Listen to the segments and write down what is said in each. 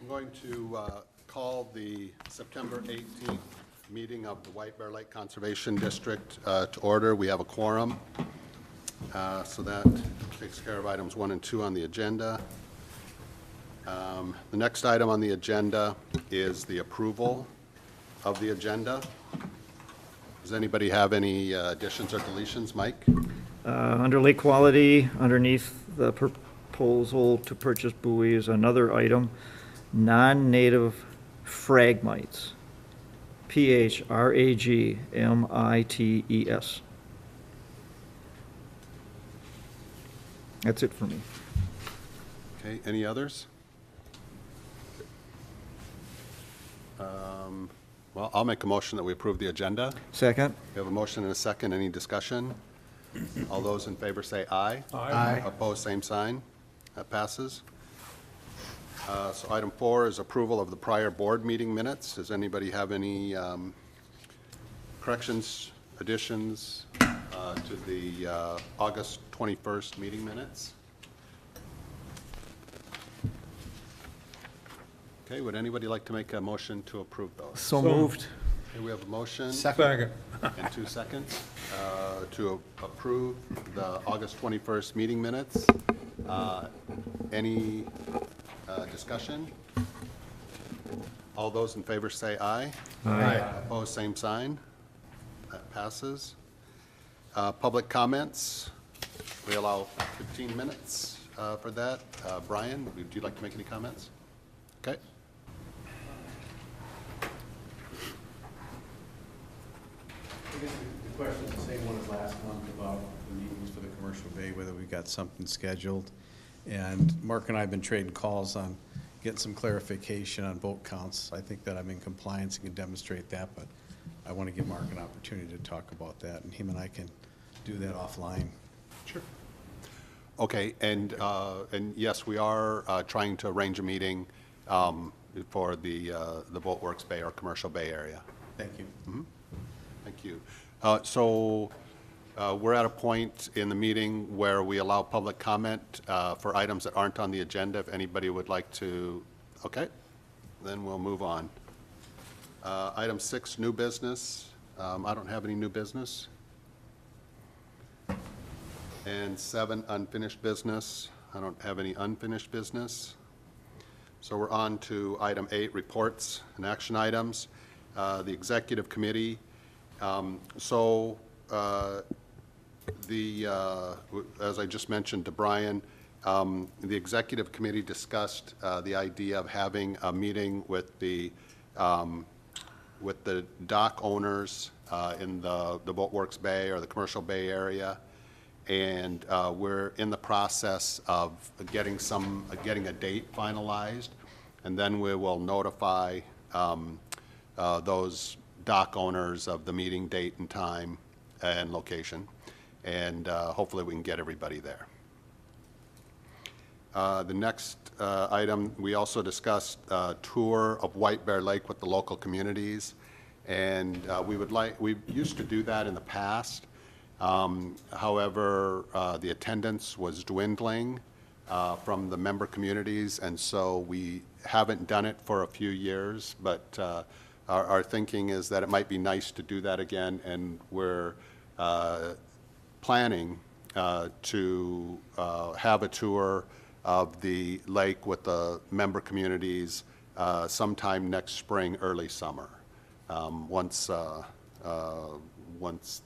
I'm going to call the September 18th meeting of the White Bear Lake Conservation District to order. We have a quorum, so that takes care of items 1 and 2 on the agenda. The next item on the agenda is the approval of the agenda. Does anybody have any additions or deletions? Mike? Under lake quality, underneath the proposal to purchase buoys, another item, non-native phragmites. Phragmites. That's it for me. Okay, any others? Well, I'll make a motion that we approve the agenda. Second? We have a motion and a second. Any discussion? All those in favor say aye. Aye. Opposed, same sign. That passes. So item 4 is approval of the prior board meeting minutes. Does anybody have any corrections, additions to the August 21st meeting minutes? Okay, would anybody like to make a motion to approve those? So moved. Okay, we have a motion Second. and 2 seconds to approve the August 21st meeting minutes. Any discussion? All those in favor say aye. Aye. Opposed, same sign. That passes. Public comments, we allow 15 minutes for that. Brian, would you like to make any comments? Okay. I guess the question is the same one as last month about the meetings for the commercial bay, whether we got something scheduled. And Mark and I have been trading calls on getting some clarification on boat counts. I think that I'm in compliance and can demonstrate that, but I want to give Mark an opportunity to talk about that, and him and I can do that offline. Sure. Okay, and yes, we are trying to arrange a meeting for the Boatworks Bay or Commercial Bay area. Thank you. Thank you. So we're at a point in the meeting where we allow public comment for items that aren't on the agenda. If anybody would like to, okay, then we'll move on. Item 6, new business. I don't have any new business. And 7, unfinished business. I don't have any unfinished business. So we're on to item 8, reports and action items. The executive committee. As I just mentioned to Brian, the executive committee discussed the idea of having a meeting with the dock owners in the Boatworks Bay or the Commercial Bay area, and we're in the process of getting a date finalized, and then we will notify those dock owners of the meeting date and time and location, and hopefully we can get everybody there. The next item, we also discussed a tour of White Bear Lake with the local communities, and we used to do that in the past. However, the attendance was dwindling from the member communities, and so we haven't done it for a few years, but our thinking is that it might be nice to do that again, and we're planning to have a tour of the lake with the member communities sometime next spring, early summer, once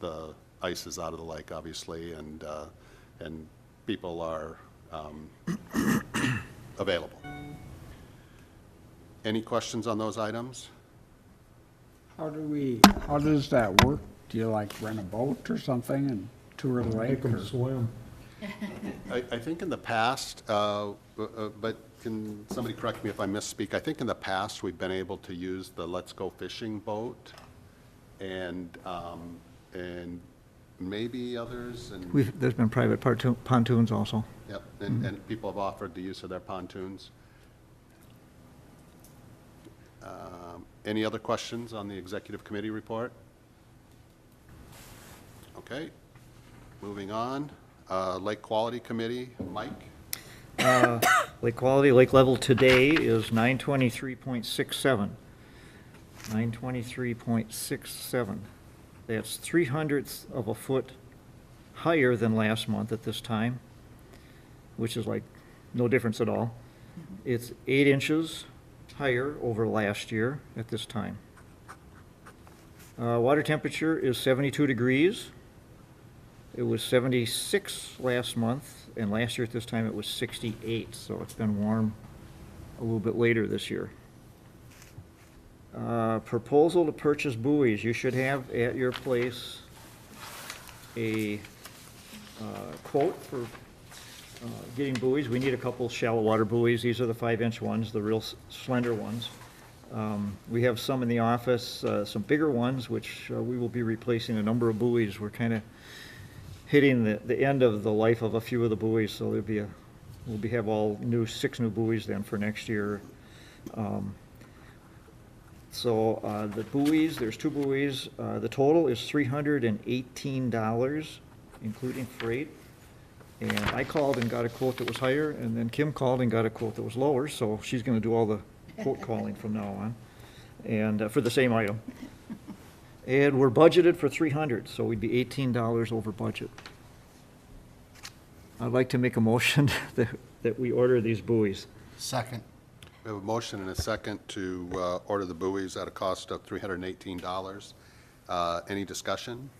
the ice is out of the lake, obviously, and people are available. Any questions on those items? How does that work? Do you like rent a boat or something and tour the lake? Make them or- swim. I think in the past, but can somebody correct me if I misspeak, I think in the past we've been able to use the Let's Go Fishing boat and maybe others, and, There's been private pontoons also. yep, and people have offered the use of their pontoons. Any other questions on the executive committee report? Okay, moving on. Lake Quality Committee, Mike? Lake quality, lake level today is 923.67. 923.67. That's 3/100 of a foot higher than last month at this time, which is like no difference at all. It's 8 inches higher over last year at this time. Water temperature is 72 degrees. It was 76 last month, and last year at this time it was 68, so it's been warm a little bit later this year. Proposal to purchase buoys. You should have at your place a quote for getting buoys. We need a couple shallow water buoys. These are the 5-inch ones, the real slender ones. We have some in the office, some bigger ones, which we will be replacing a number of buoys. We're kind of hitting the end of the life of a few of the buoys, so we'll have 6 new buoys then for next year. So the buoys, there's 2 buoys. The total is $318, including freight. And I called and got a quote that was higher, and then Kim called and got a quote that was lower, so she's gonna do all the quote calling from now on, and for the same item. And we're budgeted for $300, so we'd be $18 over budget. I'd like to make a motion that we order these buoys. Second. We have a motion and a second to order the buoys at a cost of $318. Any discussion?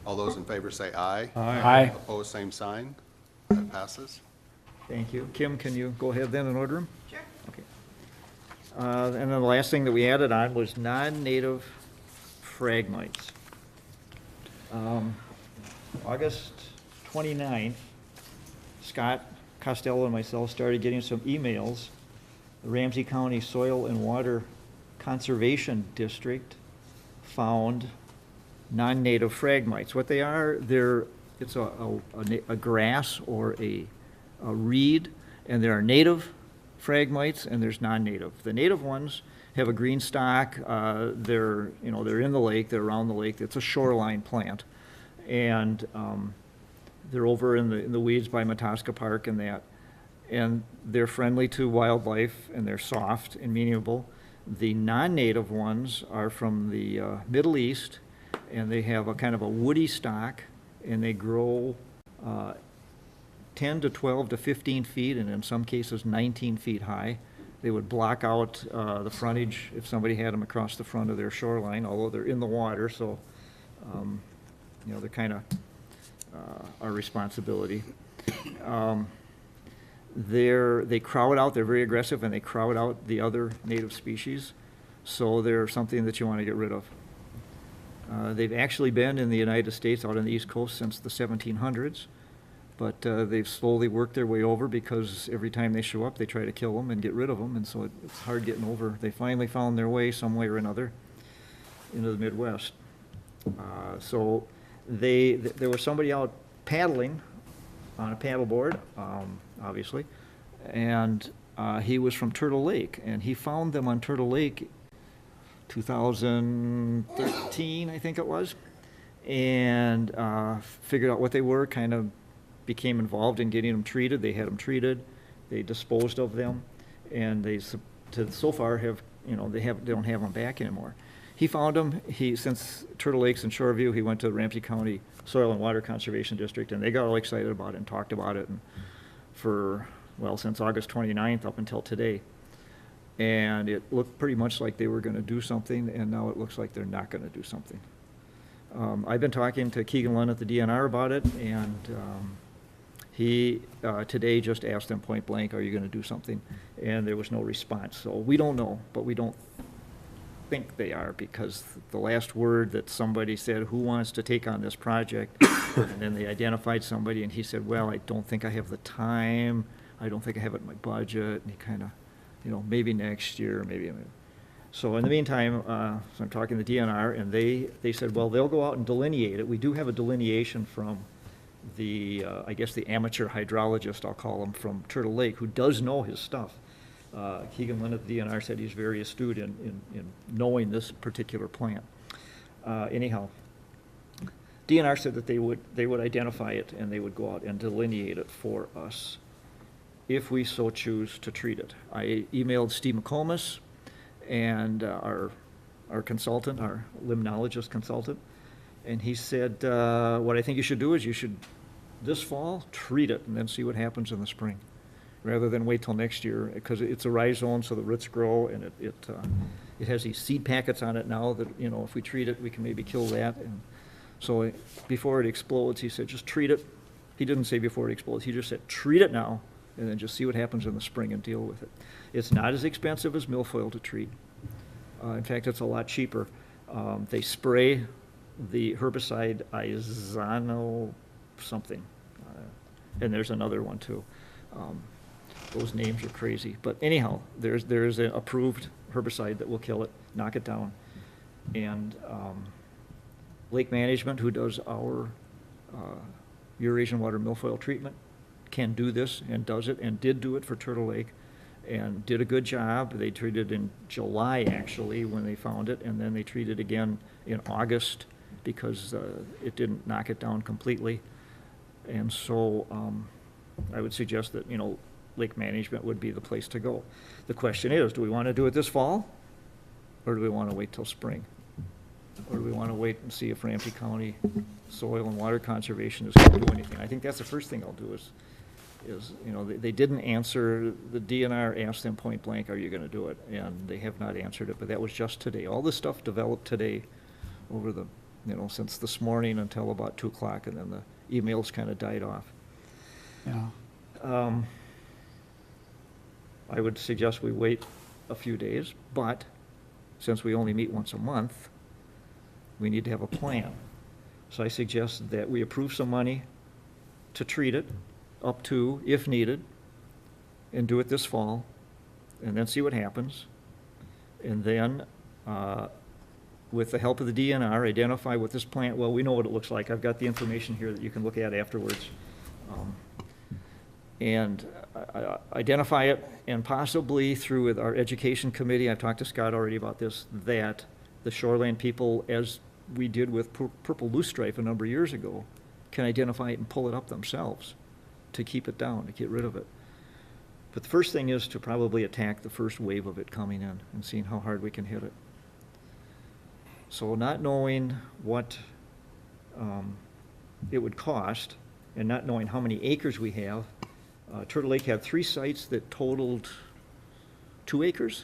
All those in favor say aye. Aye. Opposed, same sign. That passes. Thank you. Kim, can you go ahead then and order them? Sure. Okay. And then the last thing that we added on was non-native phragmites. August 29th, Scott Costello and myself started getting some emails. The Ramsey County Soil and Water Conservation District found non-native phragmites. What they are, it's a grass or a reed, and there are native phragmites and there's non-native. The native ones have a green stalk. They're in the lake. They're around the lake. It's a shoreline plant, and they're over in the weeds by Mataska Park and that. And they're friendly to wildlife and they're soft and amenable. The non-native ones are from the Middle East, and they have a kind of a woody stalk, and they grow 10 to 12 to 15 feet, and in some cases 19 feet high. They would block out the frontage if somebody had them across the front of their shoreline, although they're in the water, so they're kind of our responsibility. They crowd out, they're very aggressive, and they crowd out the other native species, so they're something that you want to get rid of. They've actually been in the United States out on the East Coast since the 1700s, but they've slowly worked their way over because every time they show up, they try to kill them and get rid of them, and so it's hard getting over. They finally found their way some way or another into the Midwest. So there was somebody out paddling on a paddleboard, obviously, and he was from Turtle Lake, and he found them on Turtle Lake 2013, I think it was, and figured out what they were, kind of became involved in getting them treated. They had them treated, they disposed of them, and so far have, they don't have them back anymore. He found them, since Turtle Lakes and Shoreview, he went to the Ramsey County Soil and Water Conservation District, and they got all excited about it and talked about it, and since August 29th up until today. And it looked pretty much like they were going to do something, and now it looks like they're not going to do something. I've been talking to Keegan Lund at the DNR about it, and he today just asked them point blank, are you going to do something? And there was no response. So we don't know, but we don't think they are, because the last word that somebody said, who wants to take on this project? And then they identified somebody, and he said, well, I don't think I have the time. I don't think I have it in my budget. And he kind of, maybe next year, maybe. So in the meantime, so I'm talking to the DNR, and they said, well, they'll go out and delineate it. We do have a delineation from the, I guess the amateur hydrologist, I'll call him, from Turtle Lake, who does know his stuff. Keegan Lund at the DNR said he's very astute in knowing this particular plant. Anyhow, DNR said that they would identify it and they would go out and delineate it for us if we so choose to treat it. I emailed Steve McComas and our consultant, our limnologist consultant, and he said, what I think you should do is you should, this fall, treat it and then see what happens in the spring, rather than wait till next year, because it's a rhizome, so the roots grow, and it has these seed packets on it now that, you know, if we treat it, we can maybe kill that. And so before it explodes, he said, just treat it. He didn't say before it explodes, he just said, treat it now, and then just see what happens in the spring and deal with it. It's not as expensive as milfoil to treat. In fact, it's a lot cheaper. They spray the herbicide Isano something, and there's another one too. Those names are crazy, but anyhow, there's an approved herbicide that will kill it, knock it down. And Lake Management, who does our Eurasian water milfoil treatment, can do this and does it and did do it for Turtle Lake and did a good job. They treated in July, actually, when they found it, and then they treated again in August because it didn't knock it down completely. And so I would suggest that, you know, Lake Management would be the place to go. The question is, do we want to do it this fall, or do we want to wait till spring? Or do we want to wait and see if Ramsey County Soil and Water Conservation is going to do anything? I think that's the first thing I'll do is you know, they didn't answer, the DNR asked them point blank, are you going to do it? And they have not answered it, but that was just today. All this stuff developed today over the, you know, since this morning until about 2 o'clock, and then the emails kind of died off. Yeah. I would suggest we wait a few days, but since we only meet once a month, we need to have a plan. So I suggest that we approve some money to treat it up to, if needed, and do it this fall, and then see what happens. And then, with the help of the DNR, identify what this plant, well, we know what it looks like. I've got the information here that you can look at afterwards. And identify it, and possibly through with our education committee, I've talked to Scott already about this, that the shoreland people, as we did with purple loosestrife a number of years ago, can identify it and pull it up themselves to keep it down, to get rid of it. But the first thing is to probably attack the first wave of it coming in and seeing how hard we can hit it. So not knowing what it would cost, and not knowing how many acres we have, Turtle Lake had 3 sites that totaled 2 acres?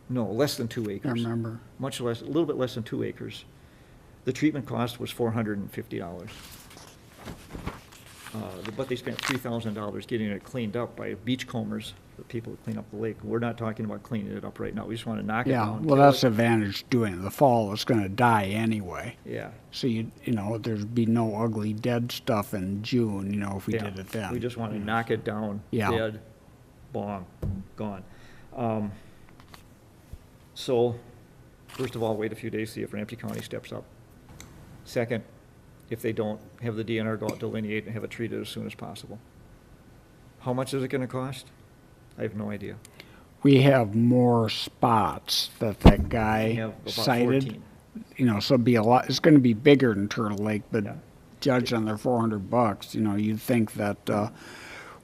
No, less than 2 acres. I remember. Much less, a little bit less than 2 acres. The treatment cost was $450. But they spent $3,000 getting it cleaned up by beachcombers, the people that clean up the lake. We're not talking about cleaning it up right now. We just want to knock it Yeah, down. well, kill that's it. the advantage doing it in the fall. It's going to die anyway. Yeah. So you know, there'd be no ugly dead stuff in June, you know, if we Yeah. did it then. We just want to knock it down, Yeah. dead, bomb, gone. So, first of all, wait a few days, see if Ramsey County steps up. Second, if they don't, have the DNR go out, delineate, and have it treated as soon as possible. How much is it going to cost? I have no idea. We have more spots that We guy have about cited. 14. You know, so it'd be a lot, it's going to be bigger than Turtle Lake, but Yeah. judged on their $400, you know, you'd think that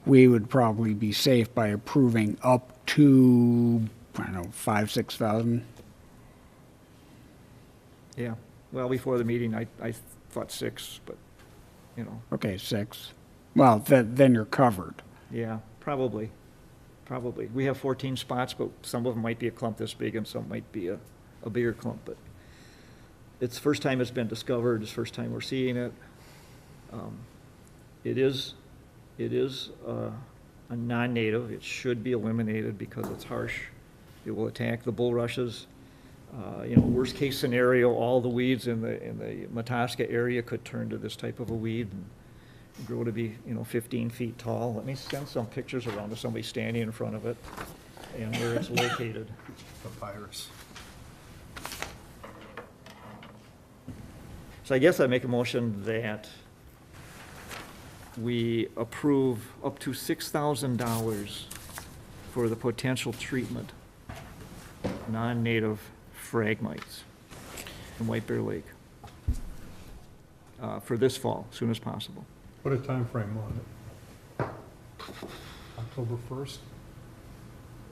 we would probably be safe by approving up to, I don't know, 5,000-6,000. Yeah, well, before the meeting, I thought 6, but, you know, Okay, 6. Well, then you're covered. yeah, probably. We have 14 spots, but some of them might be a clump this big and some might be a bigger clump, but it's the first time it's been discovered, it's the first time we're seeing it. It is a non-native. It should be eliminated because it's harsh. It will attack the bulrushes. You know, worst case scenario, all the weeds in the Mataska area could turn to this type of a weed and grow to be, you know, 15 feet tall. Let me send some pictures around of somebody standing in front of it and where it's located. Papyrus. So I guess I make a motion that we approve up to $6,000 for the potential treatment of non-native phragmites in White Bear Lake. for this fall, as soon as possible. Put a time frame on it. October 1st?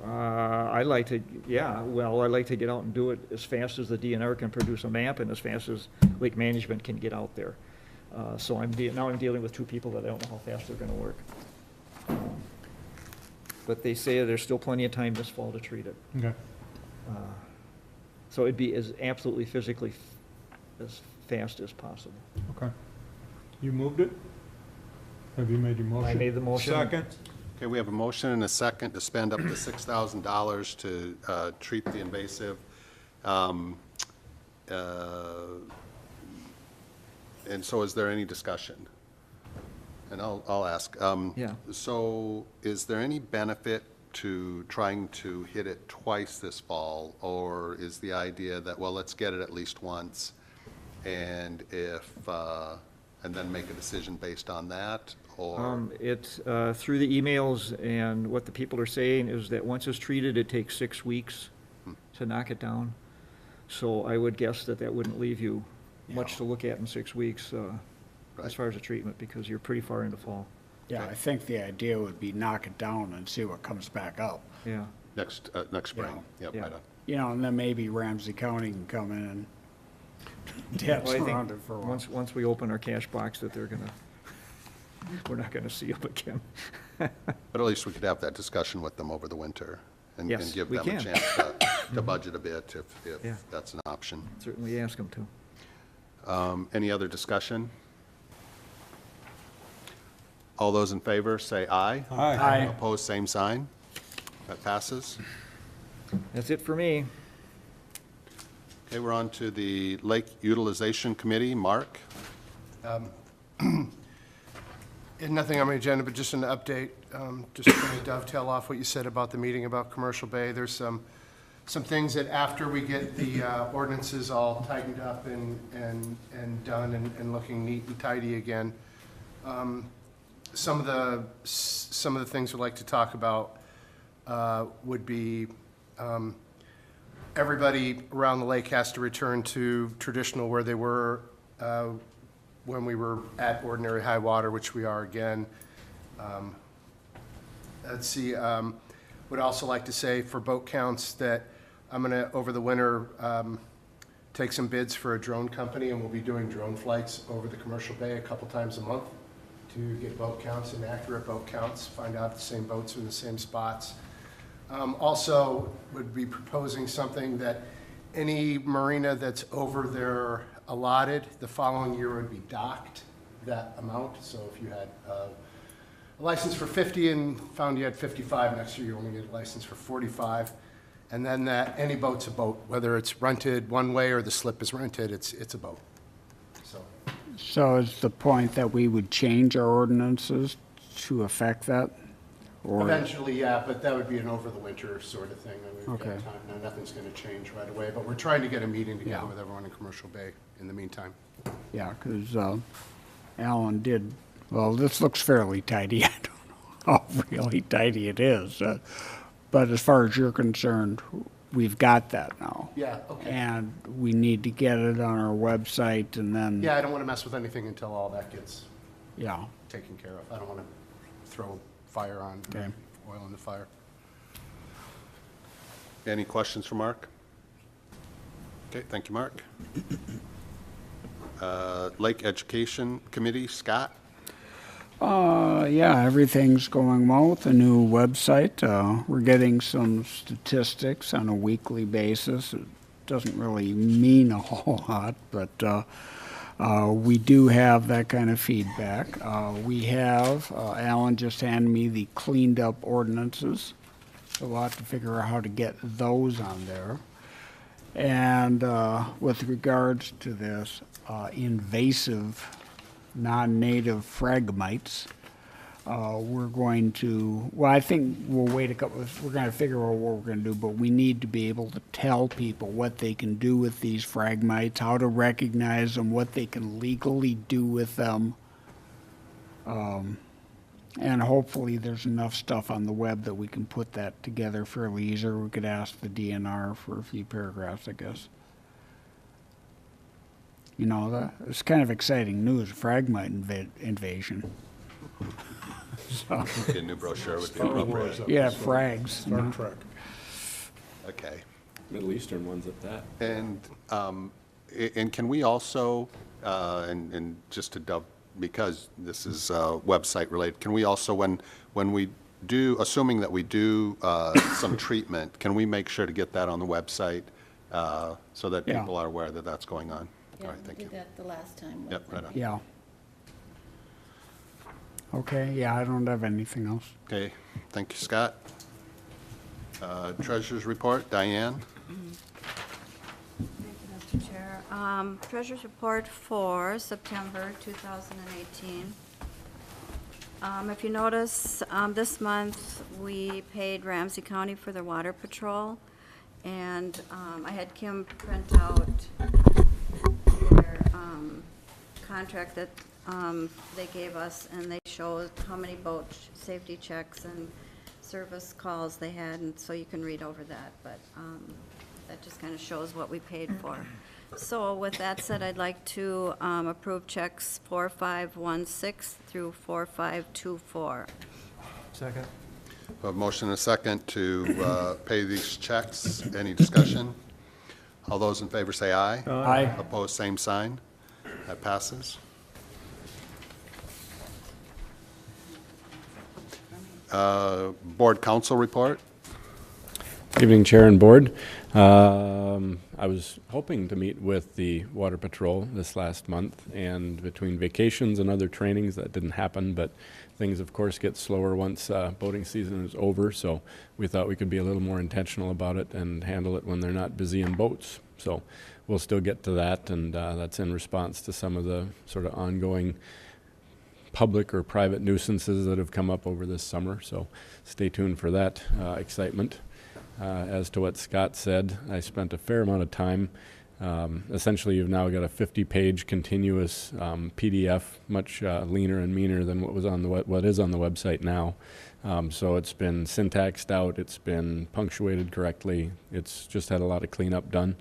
I'd like to, yeah, well, I'd like to get out and do it as fast as the DNR can produce a map and as fast as Lake Management can get out there. So now I'm dealing with two people that I don't know how fast they're gonna work. But they say there's still plenty of time this fall to treat it. Okay. So it'd be as absolutely physically as fast as possible. Okay. You moved it? Have you made your motion? I made the motion. Second? Okay, we have a motion and a second to spend up to $6,000 to treat the invasive. And so is there any discussion? And I'll ask. Yeah. So is there any benefit to trying to hit it twice this fall? Or is the idea that, well, let's get it at least once and and then make a decision based on that? Or, It's, through the emails and what the people are saying is that once it's treated, it takes 6 weeks to knock it down. So I would guess that that wouldn't leave you much to look at in 6 weeks, Right. as far as the treatment, because you're pretty far into fall. Yeah, I think the idea would be knock it down and see what comes back up. Yeah. next spring? Yep, Yeah. right on. You know, and then maybe Ramsey County can come in and dance Well, I think around it for a while. Once we open our cash box, that we're not gonna see them again. But at least we could have that discussion with them over the winter and Yes, give we them a can. chance to budget a bit Yeah. if that's an option. Certainly ask them to. Any other discussion? All those in favor, say aye. Aye. Opposed, same sign. That passes. That's it for me. Okay, we're on to the Lake Utilization Committee. Mark? Nothing on my agenda, but just an update, just to kind of dovetail off what you said about the meeting about Commercial Bay. There's some things that after we get the ordinances all tightened up and done and looking neat and tidy again, some of the things we'd like to talk about would be everybody around the lake has to return to traditional where they were when we were at ordinary high water, which we are again. Let's see, would also like to say for boat counts that I'm gonna, over the winter, take some bids for a drone company, and we'll be doing drone flights over the Commercial Bay a couple times a month to get boat counts and accurate boat counts, find out if the same boats are in the same spots. Also, would be proposing something that any marina that's over their allotted, the following year would be docked that amount. So if you had a license for 50 and found you had 55, next year you only get a license for 45. And then that any boat's a boat, whether it's rented one way or the slip is rented, it's a boat. So, So is the point that we would change our ordinances to affect that? Or, eventually, yeah, but that would be an over the winter sort of thing. And we've got Okay. time. No, nothing's going to change right away, but we're trying to get a meeting together Yeah. with everyone in Commercial Bay in the meantime. yeah, because Alan did, well, this looks fairly tidy. I don't know how really tidy it is. But as far as you're concerned, we've got that now. Yeah, okay. And we need to get it on our website and then, Yeah, I don't want to mess with anything until all that gets yeah, taken care of. I don't want to throw fire on, Okay. oil in the fire. Any questions for Mark? Okay, thank you, Mark. Lake Education Committee, Scott? yeah, everything's going well with the new website. We're getting some statistics on a weekly basis. It doesn't really mean a whole lot, but we do have that kind of feedback. We have, Alan just handed me the cleaned up ordinances. So we'll have to figure out how to get those on there. And with regards to this invasive non-native phragmites, we're going to, well, I think we'll wait we're going to figure out what we're going to do, but we need to be able to tell people what they can do with these phragmites, how to recognize them, what they can legally do with them. And hopefully there's enough stuff on the web that we can put that together fairly easy. We could ask the DNR for a few paragraphs, I guess. You know, it's kind of exciting news, fragmite invasion. So, A new brochure would be appropriate. yeah, frags. Star Trek. Okay. Middle Eastern ones at that. And can we also, and just to because this is website related, can we also, when we do, assuming that we do some treatment, can we make sure to get that on the website so that Yeah. people are aware that that's going on? Yeah, All right, thank we you. did that the last time. Yep, right on. Yeah. Okay, yeah, I don't have anything else. Okay, thank you, Scott. Treasurer's report, Diane? Thank you, Mr. Chair. Treasurer's report for September 2018. If you notice, this month, we paid Ramsey County for their water patrol, and I had Kim print out their contract that they gave us, and they showed how many boat safety checks and service calls they had, and so you can read over that, but that just kind of shows what we paid for. So with that said, I'd like to approve checks 4516 through 4524. Second. A motion and a second to pay these checks. Any discussion? All those in favor say aye. Aye. Opposed, same sign. That passes. Board council report? Evening, Chair and Board. I was hoping to meet with the Water Patrol this last month, and between vacations and other trainings, that didn't happen, but things, of course, get slower once boating season is over, so we thought we could be a little more intentional about it and handle it when they're not busy in boats. So we'll still get to that, and that's in response to some of the sort of ongoing public or private nuisances that have come up over this summer, so stay tuned for that excitement. As to what Scott said, I spent a fair amount of time. Essentially, you've now got a 50-page continuous PDF, much leaner and meaner than what was on the what is on the website now. So it's been syntaxed out, it's been punctuated correctly, it's just had a lot of cleanup done.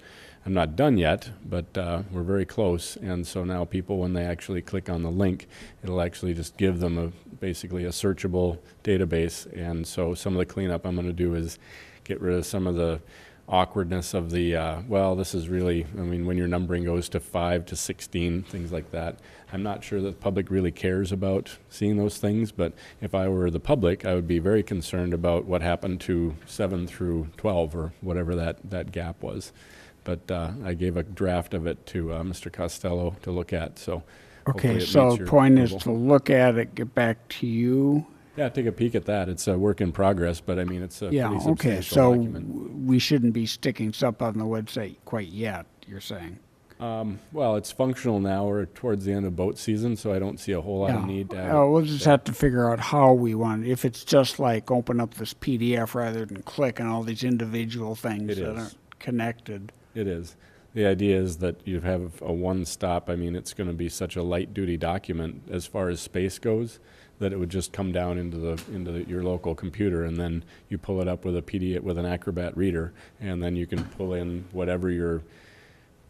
I'm not done yet, but we're very close, and so now people, when they actually click on the link, it'll actually just give them basically a searchable database, and so some of the cleanup I'm going to do is get rid of some of the awkwardness of the, well, this is really, I mean, when your numbering goes to 5 to 16, things like that. I'm not sure that the public really cares about seeing those things, but if I were the public, I would be very concerned about what happened to 7 through 12 or whatever that gap was. But I gave a draft of it to Mr. Costello to look at, so hopefully Okay, it meets so your point is to approval. look at it, get back to you. Yeah, take a peek at that. It's a work in progress, but I mean, it's a Yeah, pretty okay, substantial so document. we shouldn't be sticking stuff on the website quite yet, you're saying? Well, it's functional now. We're towards the end of boat season, so I don't see a whole lot of need to have it. We'll just have to figure out how we want it. If it's just like open up this PDF rather than click on all these individual things It that is. aren't connected. It is. The idea is that you have a one-stop, I mean, it's going to be such a light-duty document as far as space goes, that it would just come down into your local computer, and then you pull it up with a PDF, with an Acrobat reader, and then you can pull in whatever your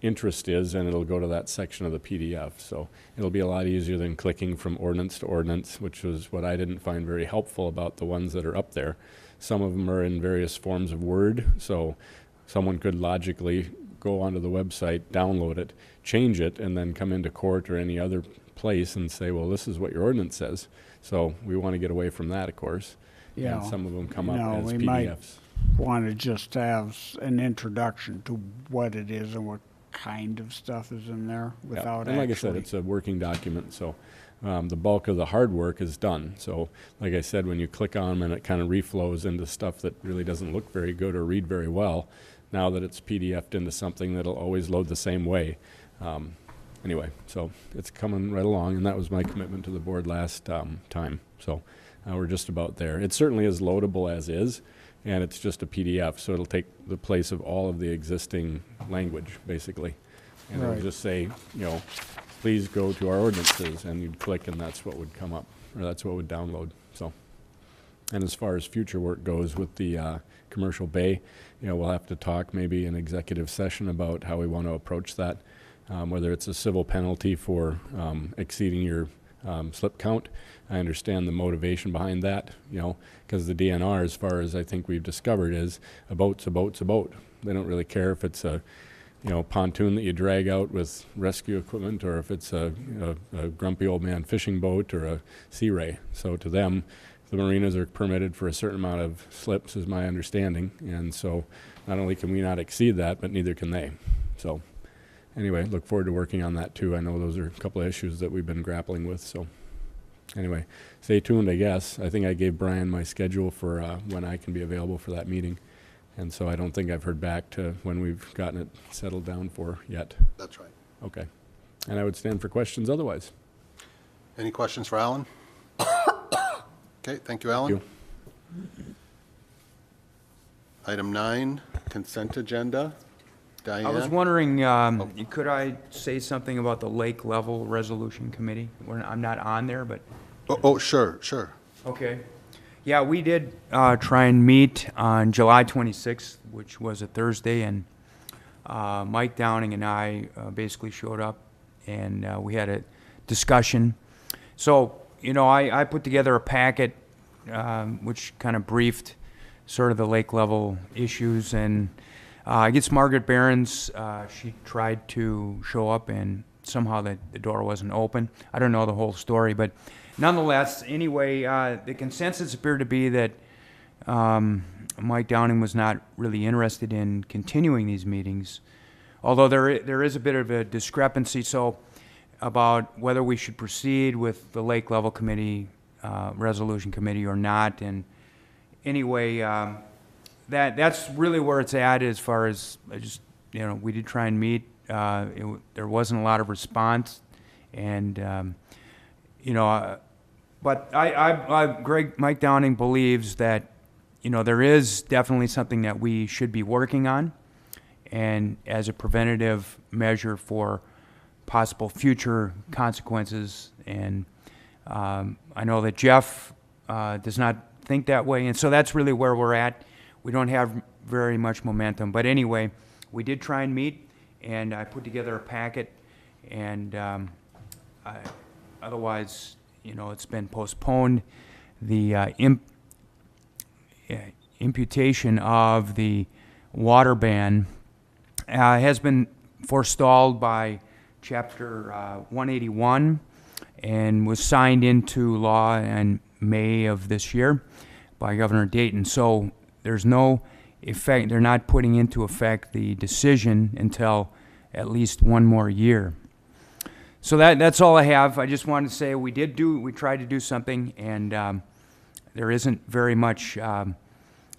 interest is, and it'll go to that section of the PDF. So it'll be a lot easier than clicking from ordinance to ordinance, which was what I didn't find very helpful about the ones that are up there. Some of them are in various forms of Word, so someone could logically go onto the website, download it, change it, and then come into court or any other place and say, well, this is what your ordinance says. So we want to get away from that, of course. Yeah. And some of them come up No, as we PDFs. might want to just have an introduction to what it is and what kind of stuff is in there Yeah. without And like I said, actually. it's a working document, so the bulk of the hard work is done. So like I said, when you click on them and it kind of reflows into stuff that really doesn't look very good or read very well, now that it's PDF'd into something that'll always load the same way. Anyway, so it's coming right along, and that was my commitment to the board last time. So we're just about there. It certainly is loadable as is, and it's just a PDF, so it'll take the place of all of the existing language, basically. And it'll Right. just say, please go to our ordinances, and you'd click, and that's what would come up, or that's what would download. So, and as far as future work goes with the commercial bay, we'll have to talk maybe in executive session about how we want to approach that. whether it's a civil penalty for exceeding your slip count. I understand the motivation behind that, because the DNR, as far as I think we've discovered, is a boat's a boat's a boat. They don't really care if it's a pontoon that you drag out with rescue equipment, or if it's a grumpy old man fishing boat or a sea ray. So to them, the marinas are permitted for a certain amount of slips, is my understanding. And so not only can we not exceed that, but neither can they. So anyway, look forward to working on that too. I know those are a couple of issues that we've been grappling with. So anyway, stay tuned, I guess. I think I gave Brian my schedule for when I can be available for that meeting. And so I don't think I've heard back to when we've gotten it settled down for yet. That's right. Okay. And I would stand for questions otherwise. Any questions for Alan? Okay, thank you, Alan. Thank you. Item 9, consent agenda. Diane? I was wondering, could I say something about the Lake Level Resolution Committee? I'm not on there, but, Oh, sure. okay. Yeah, we did try and meet on July 26th, which was a Thursday, and Mike Downing and I basically showed up, and we had a discussion. So, I put together a packet which kind of briefed sort of the lake level issues, and I guess Margaret Behrens, she tried to show up, and somehow the door wasn't open. I don't know the whole story, but nonetheless, anyway, the consensus appeared to be that Mike Downing was not really interested in continuing these meetings, although there is a bit of a discrepancy about whether we should proceed with the Lake Level Committee, Resolution Committee or not. And anyway, that's really where it's at as far as we did try and meet. There wasn't a lot of response, and but Mike Downing believes that, there is definitely something that we should be working on, and as a preventative measure for possible future consequences. And I know that Jeff does not think that way, and so that's really where we're at. We don't have very much momentum, but anyway, we did try and meet, and I put together a packet, and otherwise, it's been postponed. The imputation of the water ban has been forestalled by Chapter 181 and was signed into law in May of this year by Governor Dayton. So there's no effect. They're not putting into effect the decision until at least one more year. So that's all I have. I just wanted to say we tried to do something, and there isn't very much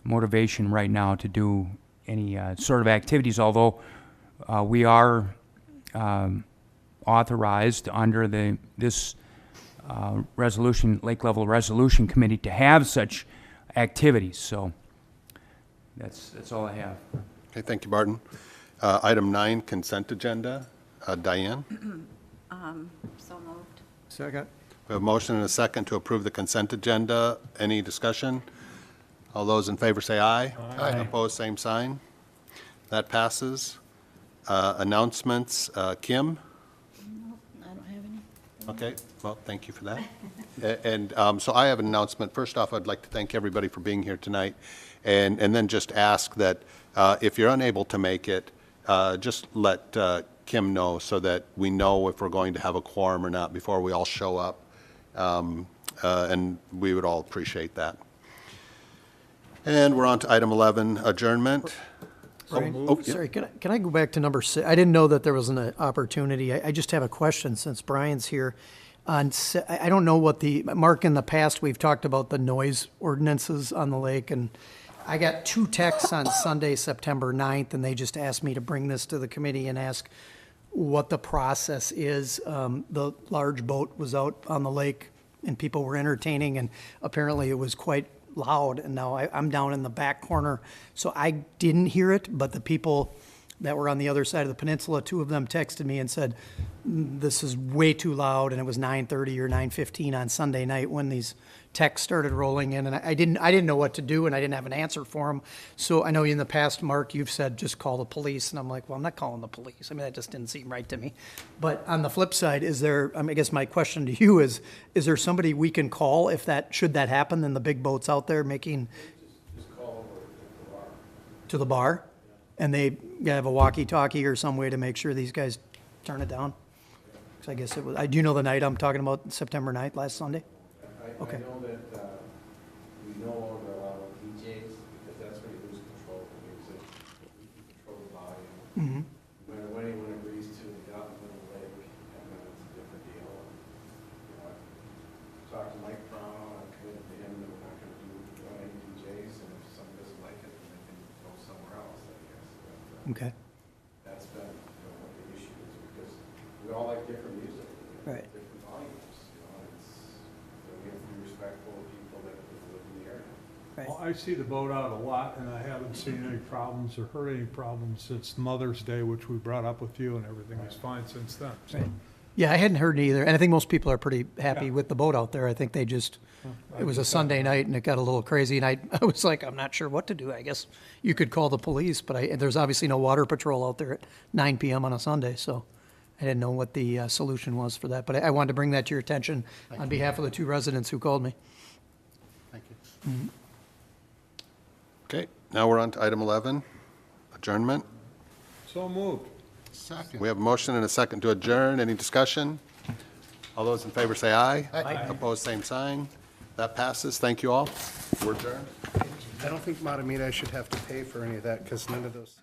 motivation right now to do any sort of activities, although we are authorized under this resolution, Lake Level Resolution Committee, to have such activities. So that's all I have. Okay, thank you, Barton. Item 9, consent agenda. Diane? So moved. Second. We have a motion and a second to approve the consent agenda. Any discussion? All those in favor say aye. Aye. Opposed, same sign. That passes. Announcements, Kim? I don't have any. Okay, well, thank you for that. And so I have an announcement. First off, I'd like to thank everybody for being here tonight, and then just ask that if you're unable to make it, just let Kim know so that we know if we're going to have a quorum or not before we all show up, and we would all appreciate that. And we're on to item 11, adjournment. Brian, Oh, yeah. sorry, can I go back to number 6? I didn't know that there was an opportunity. I just have a question since Brian's here. I don't know what Mark, in the past, we've talked about the noise ordinances on the lake, and I got 2 texts on Sunday, September 9th, and they just asked me to bring this to the committee and ask what the process is. The large boat was out on the lake, and people were entertaining, and apparently it was quite loud, and now I'm down in the back corner, so I didn't hear it, but the people that were on the other side of the peninsula, 2 of them texted me and said, this is way too loud, and it was 9:30 or 9:15 on Sunday night when these texts started rolling in, and I didn't know what to do, and I didn't have an answer for them. So I know in the past, Mark, you've said just call the police, and I'm like, well, I'm not calling the police. I mean, that just didn't seem right to me. But on the flip side, is there? I mean, I guess my question to you is there somebody we can call if should that happen? Then the big boat's out there making. Just call over to the bar, and they have a walkie-talkie or some way to make sure these guys turn it down. So I guess it was. Do you know the night I'm talking about? September 9th, last Sunday. Okay. I know that we no longer allow DJs, because that's when you lose control of the music. You can control the volume. When anyone agrees to get out in the middle of the lake, and then it's a different deal. You know, I talked to Mike Brown, I committed to him that we're not gonna do any DJs, and if someone doesn't like it, then they can go somewhere else, I guess. But, Okay. that's been, what the issue is, because we all like different music. We Right. like different volumes, we have to be respectful of people that live in the area. Right. Well, I see the boat out a lot, and I haven't seen any problems or heard any problems since Mother's Day, which we brought up with you, and everything is fine since then. So, Right. Yeah, I hadn't heard it either, and I think most people are pretty happy Yeah. with the boat out there. I think they just, it was a Sunday night and it got a little crazy, and I was like, I'm not sure what to do. I guess you could call the police, but there's obviously no water patrol out there at 9 PM on a Sunday, so I didn't know what the solution was for that. But I wanted to bring that to your attention on behalf of the 2 residents who called me. Thank you. Okay, now we're on to item 11, adjournment. so moved. Second. We have a motion and a second to adjourn. Any discussion? All those in favor say aye. Aye. Opposed, same sign. That passes. Thank you all. We're adjourned. I don't think Matamita should have to pay for any of that, because none of those.